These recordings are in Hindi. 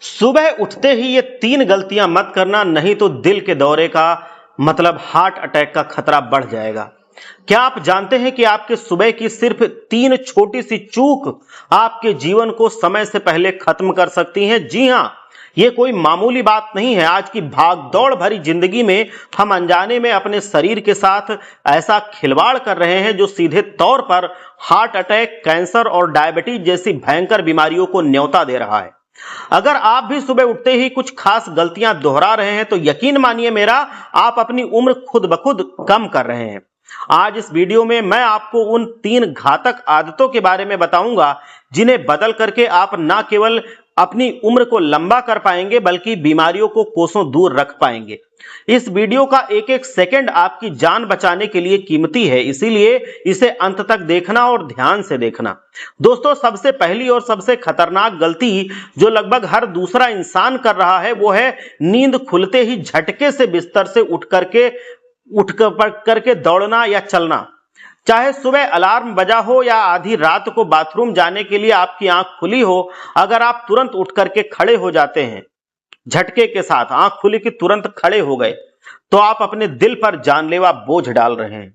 सुबह उठते ही ये 3 गलतियां मत करना, नहीं तो दिल के दौरे का मतलब हार्ट अटैक का खतरा बढ़ जाएगा। क्या आप जानते हैं कि आपके सुबह की सिर्फ 3 छोटी सी चूक आपके जीवन को समय से पहले खत्म कर सकती हैं? जी हां, ये कोई मामूली बात नहीं है। आज की भागदौड़ भरी जिंदगी में हम अनजाने में अपने शरीर के साथ ऐसा खिलवाड़ कर रहे हैं जो सीधे तौर पर हार्ट अटैक, कैंसर और डायबिटीज जैसी भयंकर बीमारियों को न्योता दे रहा है। अगर आप भी सुबह उठते ही कुछ खास गलतियां दोहरा रहे हैं तो यकीन मानिए मेरा, आप अपनी उम्र खुद ब खुद कम कर रहे हैं। आज इस वीडियो में मैं आपको उन 3 घातक आदतों के बारे में बताऊंगा जिन्हें बदल करके आप ना केवल अपनी उम्र को लंबा कर पाएंगे बल्कि बीमारियों को कोसों दूर रख पाएंगे। इस वीडियो का एक एक सेकंड आपकी जान बचाने के लिए कीमती है, इसीलिए इसे अंत तक देखना और ध्यान से देखना। दोस्तों, सबसे पहली और सबसे खतरनाक गलती जो लगभग हर दूसरा इंसान कर रहा है वो है नींद खुलते ही झटके से बिस्तर से उठ करके दौड़ना या चलना। चाहे सुबह अलार्म बजा हो या आधी रात को बाथरूम जाने के लिए आपकी आंख खुली हो, अगर आप तुरंत उठ करके खड़े हो जाते हैं, झटके के साथ आंख खुली कि तुरंत खड़े हो गए, तो आप अपने दिल पर जानलेवा बोझ डाल रहे हैं।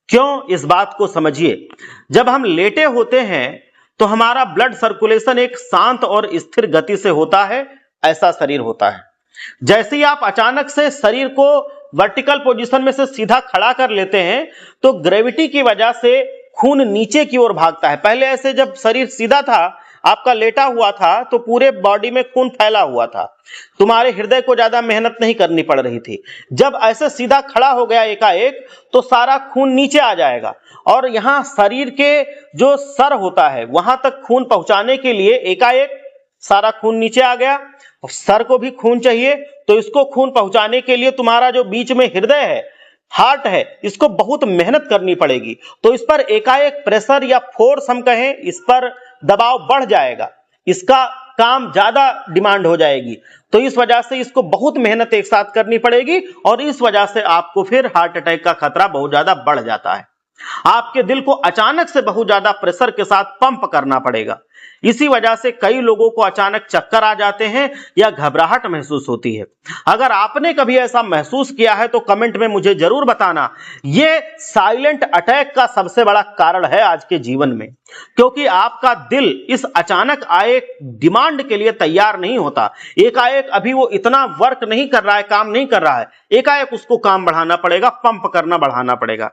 क्यों? इस बात को समझिए। जब हम लेटे होते हैं तो हमारा ब्लड सर्कुलेशन एक शांत और स्थिर गति से होता है, ऐसा शरीर होता है। जैसे ही आप अचानक से शरीर को वर्टिकल पोजीशन में से सीधा खड़ा कर लेते हैं तो ग्रेविटी की वजह से खून नीचे की ओर भागता है। पहले ऐसे जब शरीर सीधा था, आपका लेटा हुआ था, तो पूरे बॉडी में खून फैला हुआ था, तुम्हारे हृदय को ज्यादा मेहनत नहीं करनी पड़ रही थी। जब ऐसे सीधा खड़ा हो गया एकाएक तो सारा खून नीचे आ जाएगा और यहां शरीर के जो सर होता है वहां तक खून पहुंचाने के लिए एकाएक सारा खून नीचे आ गया। सर को भी खून चाहिए, तो इसको खून पहुंचाने के लिए तुम्हारा जो बीच में हृदय है, हार्ट है, इसको बहुत मेहनत करनी पड़ेगी। तो इस पर एकाएक प्रेशर या फोर्स हम कहें, इस पर दबाव बढ़ जाएगा, इसका काम ज्यादा डिमांड हो जाएगी। तो इस वजह से इसको बहुत मेहनत एक साथ करनी पड़ेगी और इस वजह से आपको फिर हार्ट अटैक का खतरा बहुत ज्यादा बढ़ जाता है। आपके दिल को अचानक से बहुत ज्यादा प्रेशर के साथ पंप करना पड़ेगा। इसी वजह से कई लोगों को अचानक चक्कर आ जाते हैं या घबराहट महसूस होती है। अगर आपने कभी ऐसा महसूस किया है तो कमेंट में मुझे जरूर बताना। यह साइलेंट अटैक का सबसे बड़ा कारण है आज के जीवन में, क्योंकि आपका दिल इस अचानक आए डिमांड के लिए तैयार नहीं होता। एकाएक अभी वो इतना वर्क नहीं कर रहा है, काम नहीं कर रहा है, एकाएक उसको काम बढ़ाना पड़ेगा, पंप करना बढ़ाना पड़ेगा।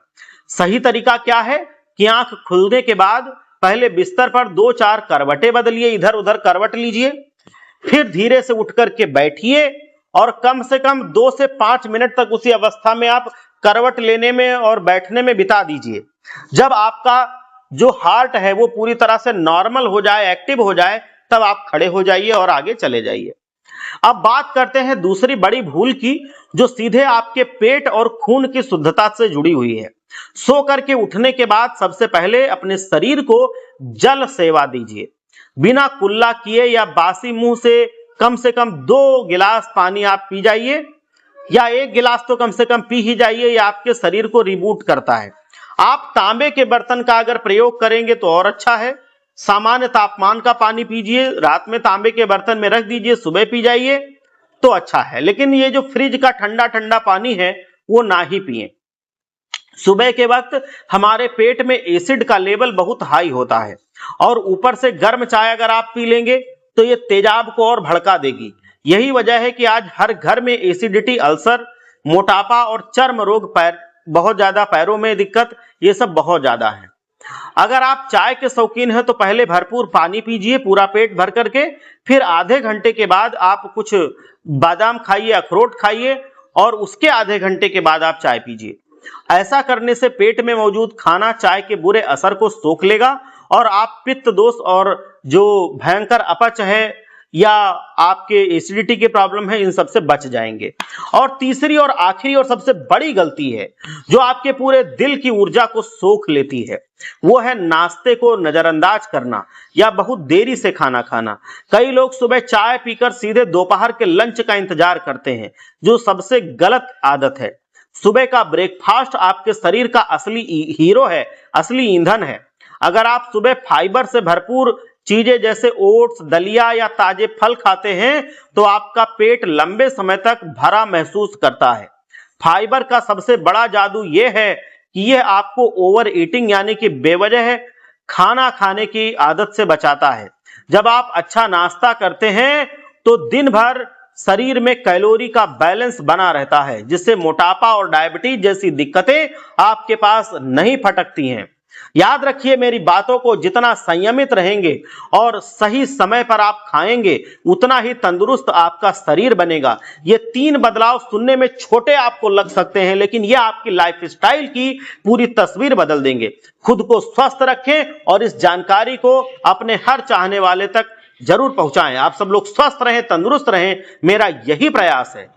सही तरीका क्या है कि आंख खुलने के बाद पहले बिस्तर पर 2-4 करवटें बदलिए, इधर उधर करवट लीजिए, फिर धीरे से उठ करके बैठिए और कम से कम 2 से 5 मिनट तक उसी अवस्था में आप करवट लेने में और बैठने में बिता दीजिए। जब आपका जो हार्ट है वो पूरी तरह से नॉर्मल हो जाए, एक्टिव हो जाए, तब आप खड़े हो जाइए और आगे चले जाइए। अब बात करते हैं दूसरी बड़ी भूल की, जो सीधे आपके पेट और खून की शुद्धता से जुड़ी हुई है। सो करके उठने के बाद सबसे पहले अपने शरीर को जल सेवा दीजिए। बिना कुल्ला किए या बासी मुंह से कम 2 गिलास पानी आप पी जाइए, या 1 गिलास तो कम से कम पी ही जाइए। यह आपके शरीर को रिबूट करता है। आप तांबे के बर्तन का अगर प्रयोग करेंगे तो और अच्छा है। सामान्य तापमान का पानी पीजिए, रात में तांबे के बर्तन में रख दीजिए, सुबह पी जाइए तो अच्छा है। लेकिन ये जो फ्रिज का ठंडा ठंडा पानी है वो ना ही पिए। सुबह के वक्त हमारे पेट में एसिड का लेवल बहुत हाई होता है और ऊपर से गर्म चाय अगर आप पी लेंगे तो ये तेजाब को और भड़का देगी। यही वजह है कि आज हर घर में एसिडिटी, अल्सर, मोटापा और चर्म रोग, बहुत ज्यादा पैरों में दिक्कत, ये सब बहुत ज्यादा है। अगर आप चाय के शौकीन हैं तो पहले भरपूर पानी पीजिए पूरा पेट भर करके, फिर आधे घंटे के बाद आप कुछ बादाम खाइए, अखरोट खाइए और उसके आधे घंटे के बाद आप चाय पीजिए। ऐसा करने से पेट में मौजूद खाना चाय के बुरे असर को सोख लेगा और आप पित्त दोष और जो भयंकर अपच है या आपके एसिडिटी के प्रॉब्लम है, इन सब से बच जाएंगे। और तीसरी और आखिरी और सबसे बड़ी गलती है जो आपके पूरे दिल की ऊर्जा को सोख लेती है, वो है नाश्ते को नजरअंदाज करना या बहुत देरी से खाना खाना। कई लोग सुबह चाय पीकर सीधे दोपहर के लंच का इंतजार करते हैं, जो सबसे गलत आदत है। सुबह का ब्रेकफास्ट आपके शरीर का असली हीरो है, असली ईंधन है। अगर आप सुबह फाइबर से भरपूर चीजें जैसे ओट्स, दलिया या ताजे फल खाते हैं तो आपका पेट लंबे समय तक भरा महसूस करता है। फाइबर का सबसे बड़ा जादू यह है कि यह आपको ओवर ईटिंग यानी कि बेवजह खाना खाने की आदत से बचाता है। जब आप अच्छा नाश्ता करते हैं तो दिन भर शरीर में कैलोरी का बैलेंस बना रहता है, जिससे मोटापा और डायबिटीज जैसी दिक्कतें आपके पास नहीं फटकती हैं। याद रखिए मेरी बातों को, जितना संयमित रहेंगे और सही समय पर आप खाएंगे उतना ही तंदुरुस्त आपका शरीर बनेगा। ये 3 बदलाव सुनने में छोटे आपको लग सकते हैं, लेकिन ये आपकी लाइफस्टाइल की पूरी तस्वीर बदल देंगे। खुद को स्वस्थ रखें और इस जानकारी को अपने हर चाहने वाले तक जरूर पहुंचाएं। आप सब लोग स्वस्थ रहें, तंदुरुस्त रहें, मेरा यही प्रयास है।